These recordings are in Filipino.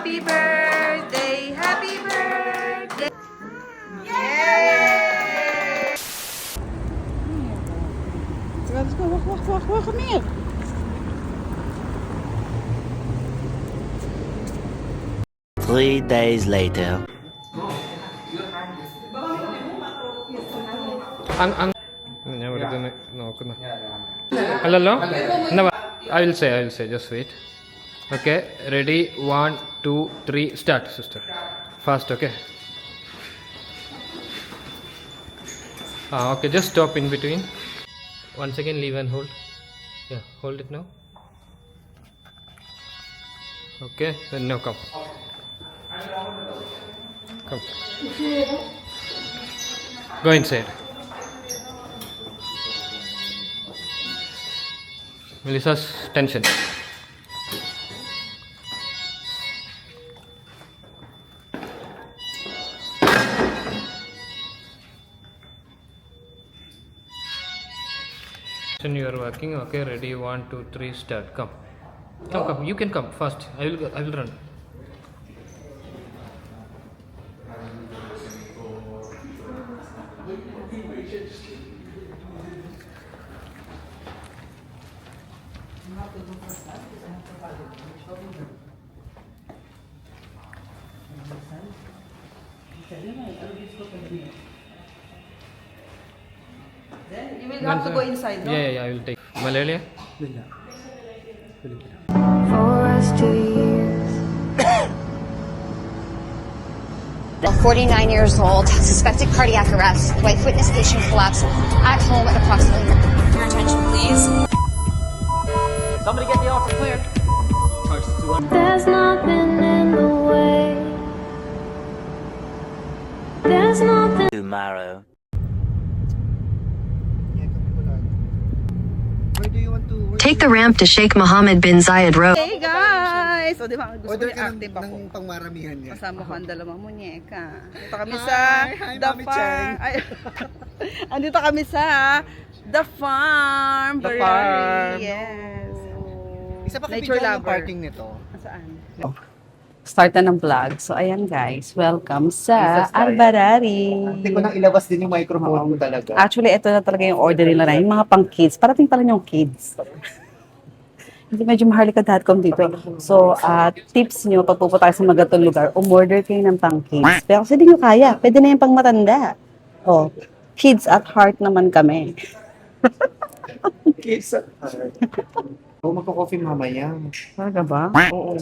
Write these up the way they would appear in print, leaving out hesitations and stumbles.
Happy birthday! Happy birthday! Yay! Let's go. Walk. Come here. Three days later. ഞാൻ വെറുതെ നോക്കുന്ന അല്ലല്ലോ എന്നാ I will say just wait. Okay, ready, 1 2 3 start sister. Fast. Okay. Okay, just stop in between. 1 second, leave and hold. Yeah, hold it now. Okay, then now come. Go inside. Melissa's tension. You are working. Okay, ready, 1 2 3 start. Come. You can come fast. I will run. Then you will have to go inside, no? Yeah, I will take. Malaria? For us 2 years. 49 years old, suspected cardiac arrest. Wife witness patient collapse at home at approximately. Your attention, please. Somebody get the officer clear. There's nothing in the way. There's nothing. Tomorrow. Take the ramp to Sheikh Mohammed bin Zayed Road. Hey guys! O diba, gusto ko Order ka active ako. ng pangmaramihan niya. Kasama ko ang dalawang munyeka. Dito kami Hi! sa Hi, The Mami Farm. Cheng. Ay, andito kami sa The Farm. The Barari. Farm. Yes. Isa pa Nature kapidyan ng lover. parking nito. Saan? Start na ng vlog. So, ayan guys. Welcome sa Albarari. Hindi ko nang ilabas din yung microphone mo talaga. Actually, ito na talaga yung order nila na. Yung mga pang kids. Parating pala yung kids. Hindi medyo maharlika.com dito. So, tips nyo, pag pupunta kayo sa mga gatong lugar, umorder kayo ng pang kids. Pero kasi di nyo kaya. Pwede na yung pang matanda. Oh, kids at heart naman kami. Kids at heart. Oo, magko-coffee mamaya. Talaga ba? Oo.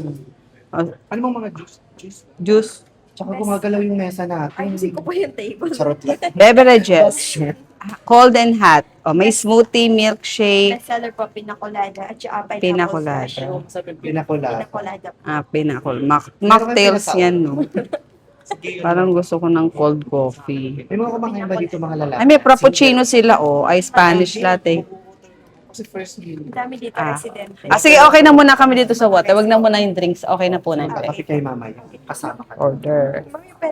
Ah, Ano mong mga juice? Juice. Tsaka gumagalaw yung mesa natin. Ayusin ko po yung table. Charot lang. Beverages. Cold and hot. Oh, may smoothie, milkshake, Bestseller po, pinacolada at saka pineapple Pina colada. fresh. Pinakulada. Pinacolada po. pinakol. Mocktails yan, no? Parang gusto ko ng cold coffee. May mga kumakain ba dito mga lalaki? Ay, may frappuccino sila, oh. Ay, Spanish latte. Kasi first meal. Ang dami dito residente. Sige, okay na muna kami dito sa water. Wag na muna yung drinks. Okay na po na. Coffee kayo mamaya. Kasama ka. Order.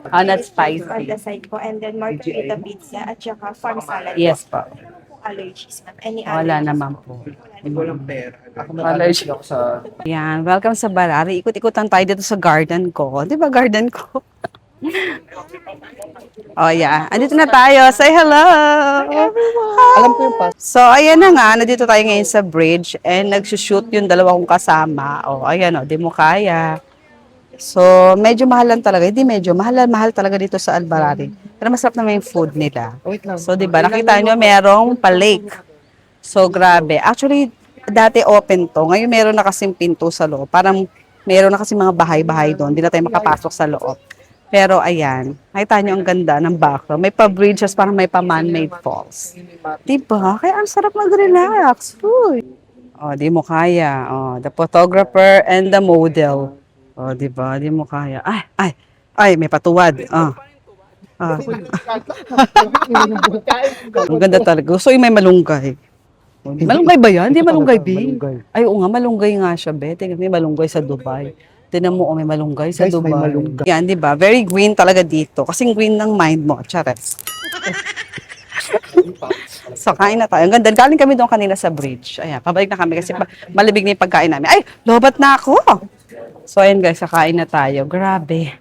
On Not spicy. the side po. And then margarita pizza at saka farm salad. Yes po. Allergies, ma'am. Any Wala allergies? naman po. Hindi ko lang pera. Ako Allergy. ako sa... Yan. Welcome sa Barari. Ikot-ikutan tayo dito sa garden ko. Di ba garden ko? Oh, yeah. Andito na tayo. Say hello! Alam ko yung pas. So, ayan na nga. Nandito tayo ngayon sa bridge and nagsushoot yung dalawa kong kasama. O, ayan o. Di mo kaya. So, medyo mahal lang talaga. Hindi medyo. Mahal talaga dito sa Albarari. Pero masarap naman yung food nila. Wait lang. So, di ba? Nakita nyo, merong pa-lake. So, grabe. Actually, dati open to. Ngayon, meron na kasing pinto sa loob. Parang meron na kasi mga bahay-bahay doon. Hindi na tayo makapasok sa loob. Pero, ayan. Nakita nyo ang ganda ng background. May pa-bridges, parang may pa-man-made falls. Diba? Kaya ang sarap mag-relax. Uy. Oh, di mo kaya. Oh, the photographer and the model. Oh, diba? Di mo kaya. Ay, may patuwad. Ang ganda talaga. Gusto yung may malunggay. Malunggay ba yan? Hindi malunggay, B. Ay, oo nga, malunggay nga siya, be. Tingnan, may malunggay sa Dubai. Tingnan mo, may malunggay sa Guys, may Dubai. malunggay. Yan, di ba? Very green talaga dito. Kasing green ng mind mo. Chares. So, kain na tayo. Ang ganda. Galing kami doon kanina sa bridge. Ayan, pabalik na kami kasi malibig na yung pagkain namin. Ay, lobat na ako! So, ayun guys, kakain na tayo. Grabe.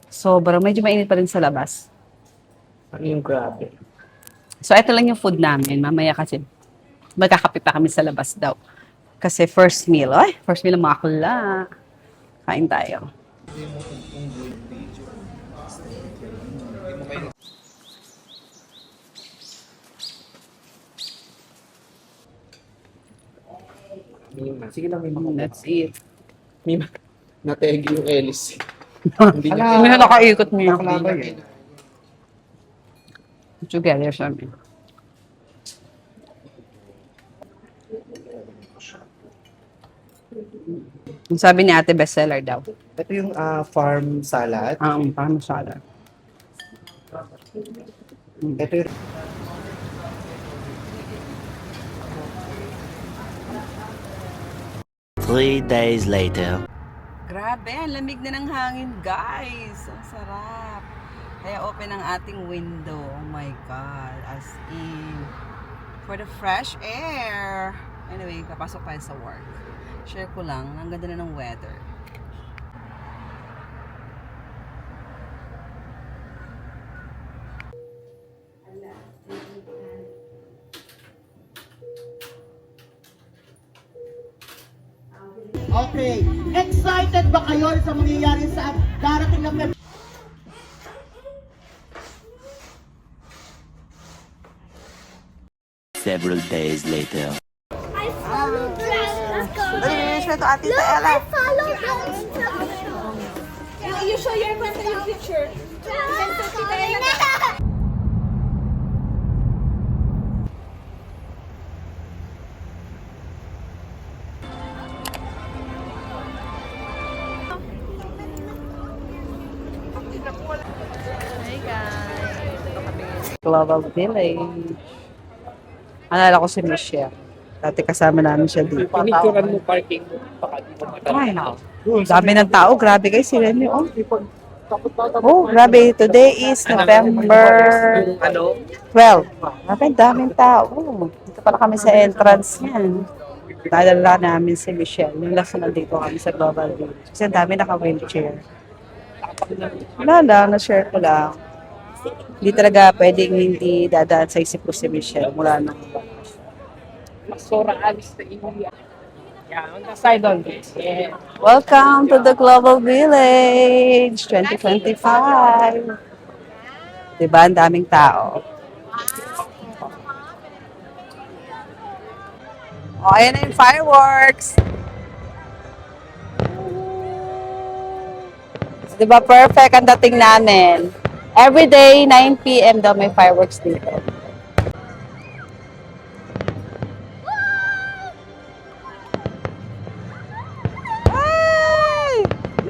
Sobrang, medyo mainit pa rin sa labas. Ano yung grabe? So, ito lang yung food namin. Mamaya kasi, magkakape pa kami sa labas daw. Kasi first meal. Ay, first meal ng mga kula. Kain tayo. Mima. Sige lang, Mima. That's it. Mima. Nategi yung Ellis. Hindi na nakaikot mo yung Nakalabay eh. together sa amin. Ang sabi ni ate, bestseller daw. Ito yung farm salad. Parang masala. Ito yung 3 days later. Grabe, ang lamig na ng hangin, guys. Ang sarap. Kaya open ang ating window. Oh my God. As in, for the fresh air. Anyway, papasok tayo sa work. Share ko lang, ang ganda na ng weather. Okay. Excited ba kayo sa mangyayari sa darating na February? Several days later. Share to ate sa Ella. You show your friends in your picture. Global Village. Alala ko si Michelle. Dati kasama namin siya dito. pinicturean mo parking mo. Baka di mo Ay, dami ng tao. Grabe guys, si Remy. Oh, grabe. Today is November Ano? 12. Grabe, daming tao. Dito pala kami sa entrance niyan. Dadala namin si Michelle. Yung last na nandito kami sa Global Village. Kasi ang dami naka-wheelchair. Wala lang, na-share ko lang. Hindi talaga pwedeng hindi dadaan sa isip ko si Michelle mula nung Masora alis na India. Yeah, on the side on this. Yeah. Welcome to the Global Village 2025. Diba? Ang daming tao. Oh, ayan na yung fireworks. Diba perfect ang dating namin. Every day, 9 p.m. daw may fireworks dito. Ay!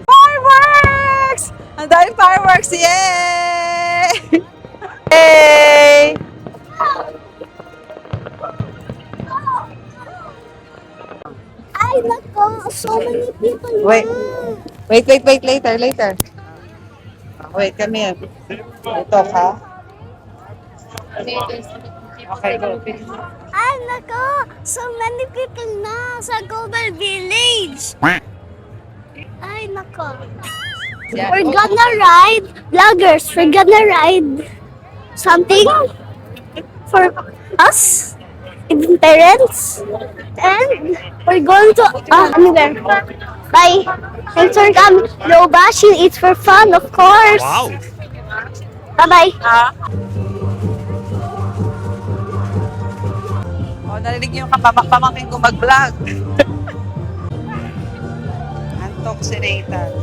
Fireworks! Ang daming fireworks! Yay! Yay! Ay, nako, so many people. Wait. Wait. Later. Wait, come here. Ito ka. Okay, go. Ay, nako, so many people na sa Global Village. Ay, nako. Yeah. We're gonna ride, vloggers, we're gonna ride something for us, even parents, and we're going to, anywhere. Bye. Thanks for coming. No bashing, it's for fun, of course. Wow. Bye-bye. Oh, narinig niyo yung pamangkin ko mag-vlog. Antok si Nathan.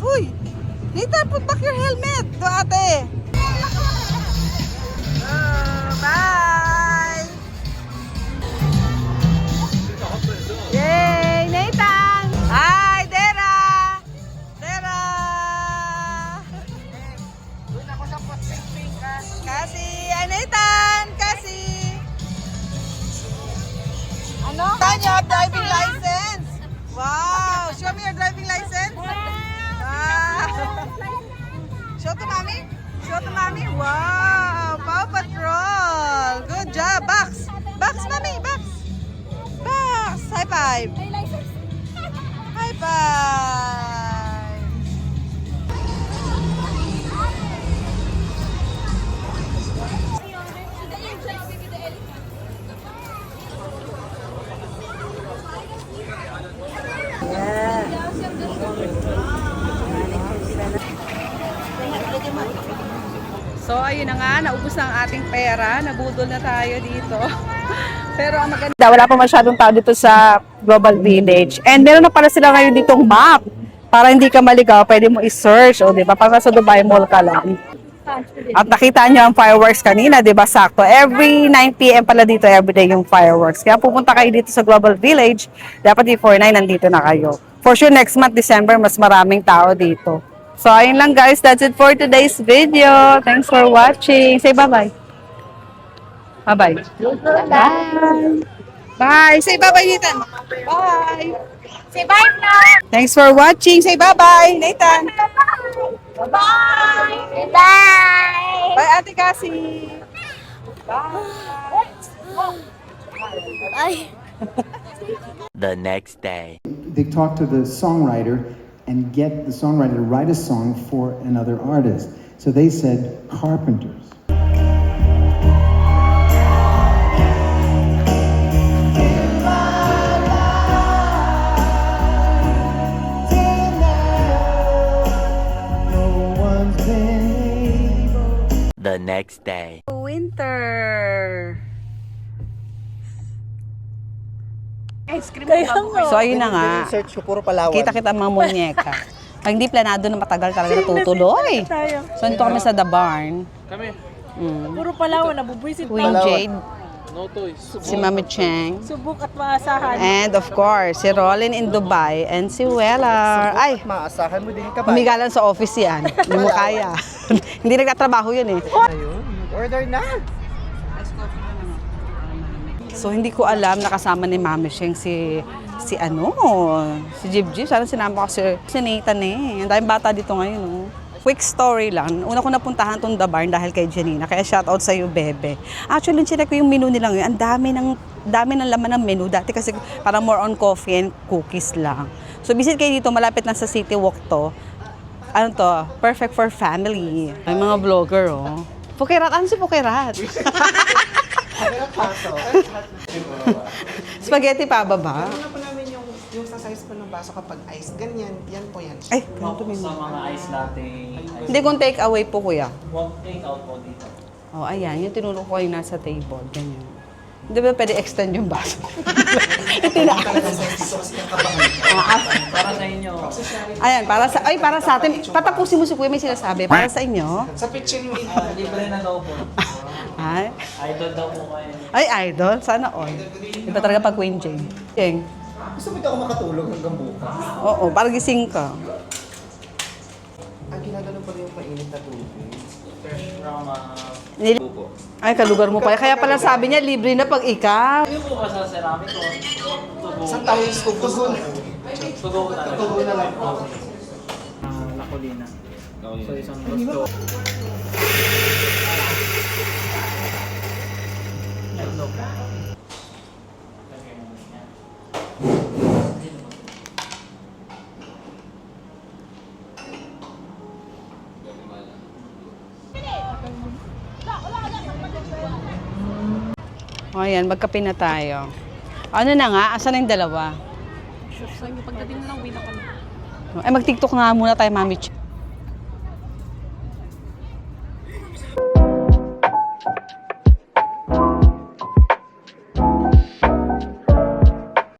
Uy! Nathan, put back your helmet! Do ate! Bye! Yay! Nathan! Hi, Dera! Dera! you have driving license? Wow! Show me your driving license. Wow! Show to mommy. Show to mommy. Wow! Paw Patrol. Good job. Box. Box, mommy. Box. Box. High five. High five. So, ayun na nga, naubos na ang ating pera. Nabudol na tayo dito. Pero ang maganda, Wala pa masyadong tao dito sa Global Village. And meron na pala sila ngayon ditong map. Para hindi ka maligaw, pwede mo i-search. O, di ba? Para sa Dubai Mall ka lang. At nakita nyo ang fireworks kanina, di ba? Sakto. Every 9 p.m. pala dito, everyday yung fireworks. Kaya pupunta kayo dito sa Global Village, dapat before 9, nandito na kayo. For sure, next month, December, mas maraming tao dito. So, ayun lang guys. That's it for today's video. Thanks for watching. Say bye-bye. Bye-bye. Bye. Bye. Say bye-bye, Nathan. Bye. Say bye na! Thanks for watching. Say bye-bye, Nathan. Bye! Bye! Bye, Ate Cassie. Bye! The next day. They talk to the songwriter and get the songwriter to write a song for another artist. So they said Carpenters. The next day. winter. So, ayun na nga. Search ko, puro Palawan. Kita-kita ang mga munyeka. Pag hindi planado na matagal talaga natutuloy. So, nito kami sa The Barn. Puro Palawan, nabubuisit Queen Jade. Si Mami Cheng. Subok at maasahan. And of course, si Rolin in Dubai and si Wellar. Ay, Maasahan mo din ka ba? humigalan sa office yan. Hindi mo kaya. Hindi nagtatrabaho yun eh. Ayun, order na. So, hindi ko alam nakasama ni Mami Cheng si Jib. Sana sinama ko si Nathan eh. Ang daming bata dito ngayon. Oh. Quick story lang. Una ko napuntahan tong The Barn dahil kay Janina. Kaya shoutout sa'yo, Bebe. Actually, chinek ko yung menu nila ngayon. Ang dami ng laman ng menu. Dati kasi parang more on coffee and cookies lang. So, visit kayo dito. Malapit na sa City Walk to. Ano to? Perfect for family. May mga vlogger, oh. Pukerat. Ano si Pukerat? Spaghetti pa ba? Ano po namin yung sa size po ng baso kapag ice, ganyan, yan po yan. Ay, ganito Sa mga ice latte. Hindi kung take away po, kuya. Take out po dito. Oh, ayan. Yung tinuro ko yung nasa table. Ganyan. Hindi ba pwede extend yung baso? Para sa inyo. Ayan, para sa atin. Patapusin mo si kuya, may sinasabi. Para sa inyo. Sa pitchin mo Libre na daw po. Ay, Idol daw po kayo. ay idol. Sana all. Iba talaga pag Queen Jane. Jeng. Gusto mo ito ako makatulog hanggang bukas? Oo, para gising ka. Ang ginagano pa rin yung mainit na tubig. Fresh from Ay, kalugar mo pa. Kaya pala sabi niya, libre na pag ikaw. Ano po ba sa ceramic o? Tubo. Sa tawis ko, gusto na. Tubo na lang. Tubo na lang. Lakulina. So isang gusto. O, ayan, magkape na tayo. Ano na nga? Asan na yung dalawa? Pagdating na lang, win ako na. Ay, mag-tiktok na muna tayo, Mami Ch.